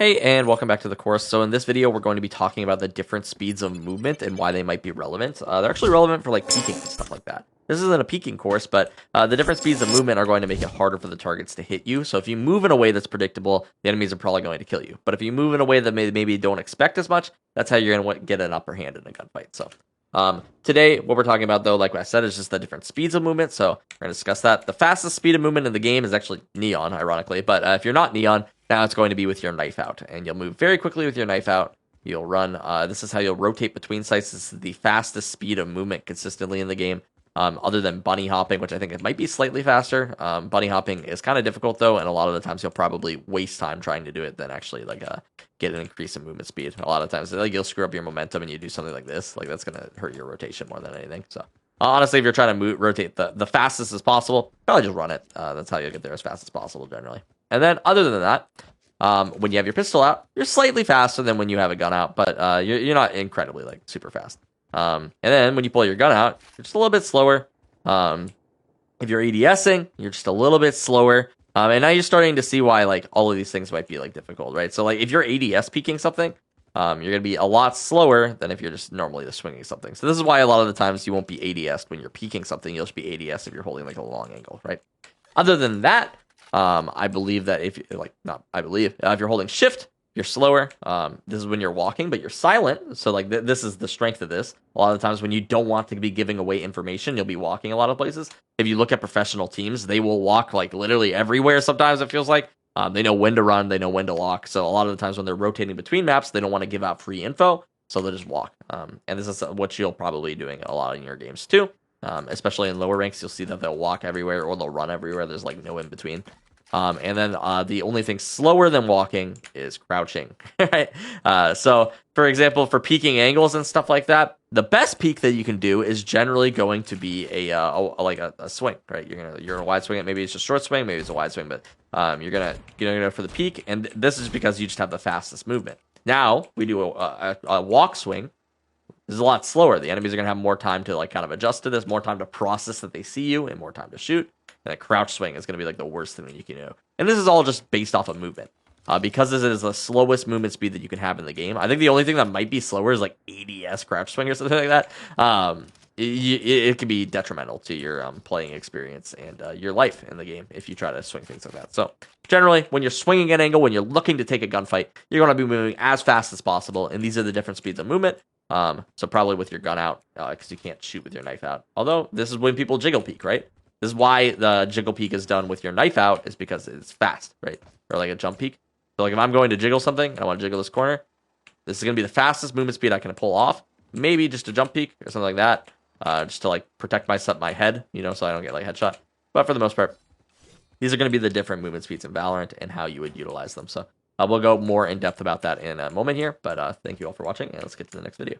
Hey, and welcome back to the course. So in this video, we're going to be talking about the different speeds of movement and why they might be relevant. They're actually relevant for like peeking and stuff like that. This isn't a peeking course, but the different speeds of movement are going to make it harder for the targets to hit you. So if you move in a way that's predictable, the enemies are probably going to kill you. But if you move in a way that maybe don't expect as much, that's how you're going to get an upper hand in a gunfight. So today, what we're talking about, though, like I said, is just the different speeds of movement. So we're going to discuss that. The fastest speed of movement in the game is actually Neon, ironically. But if you're not Neon, now it's going to be with your knife out, and you'll move very quickly with your knife out. You'll run. This is how you'll rotate between sites. This is the fastest speed of movement consistently in the game. Other than bunny hopping, which I think it might be slightly faster. Bunny hopping is kind of difficult though, and a lot of the times you'll probably waste time trying to do it than actually get an increase in movement speed. A lot of times you'll screw up your momentum and you do something like this. Like that's gonna hurt your rotation more than anything. So honestly, if you're trying to rotate the fastest as possible, probably just run it. That's how you'll get there as fast as possible generally. And then other than that, when you have your pistol out, you're slightly faster than when you have a gun out, but you're not incredibly super fast. And then when you pull your gun out, you're just a little bit slower. If you're ADSing, you're just a little bit slower. And now you're starting to see why all of these things might be difficult, right? So if you're ADS peeking something, you're gonna be a lot slower than if you're just normally just swinging something. So this is why a lot of the times you won't be ADS when you're peeking something. You'll just be ADS if you're holding a long angle, right? Other than that, I believe that if you're holding shift, you're slower. This is when you're walking, but you're silent. So this is the strength of this. A lot of the times when you don't want to be giving away information, you'll be walking a lot of places. If you look at professional teams, they will walk literally everywhere. Sometimes it feels like they know when to run, they know when to walk. So a lot of the times when they're rotating between maps, they don't want to give out free info, so they'll just walk. And this is what you'll probably be doing a lot in your games too. Especially in lower ranks, you'll see that they'll walk everywhere or they'll run everywhere. There's no in between. And then the only thing slower than walking is crouching, right? So, for example, for peeking angles and stuff like that, the best peek that you can do is generally going to be a swing, right? You're gonna wide swing it. Maybe it's a short swing, maybe it's a wide swing, but you're gonna go for the peek, and this is because you just have the fastest movement. Now we do a walk swing. This is a lot slower. The enemies are going to have more time to kind of adjust to this, more time to process that they see you, and more time to shoot. And a crouch swing is going to be the worst thing that you can do. And this is all just based off of movement. Because this is the slowest movement speed that you can have in the game. I think the only thing that might be slower is ADS crouch swing or something like that. It can be detrimental to your playing experience and your life in the game if you try to swing things like that. So generally, when you're swinging an angle, when you're looking to take a gunfight, you're going to be moving as fast as possible. And these are the different speeds of movement. So probably with your gun out, because you can't shoot with your knife out. Although this is when people jiggle peek, right? This is why the jiggle peek is done with your knife out, is because it's fast, right? Or a jump peek. So if I'm going to jiggle something, and I want to jiggle this corner, this is going to be the fastest movement speed I can pull off. Maybe just a jump peek or something like that, just to protect my head, so I don't get headshot. But for the most part, these are going to be the different movement speeds in Valorant and how you would utilize them. So we'll go more in depth about that in a moment here. But thank you all for watching, and let's get to the next video.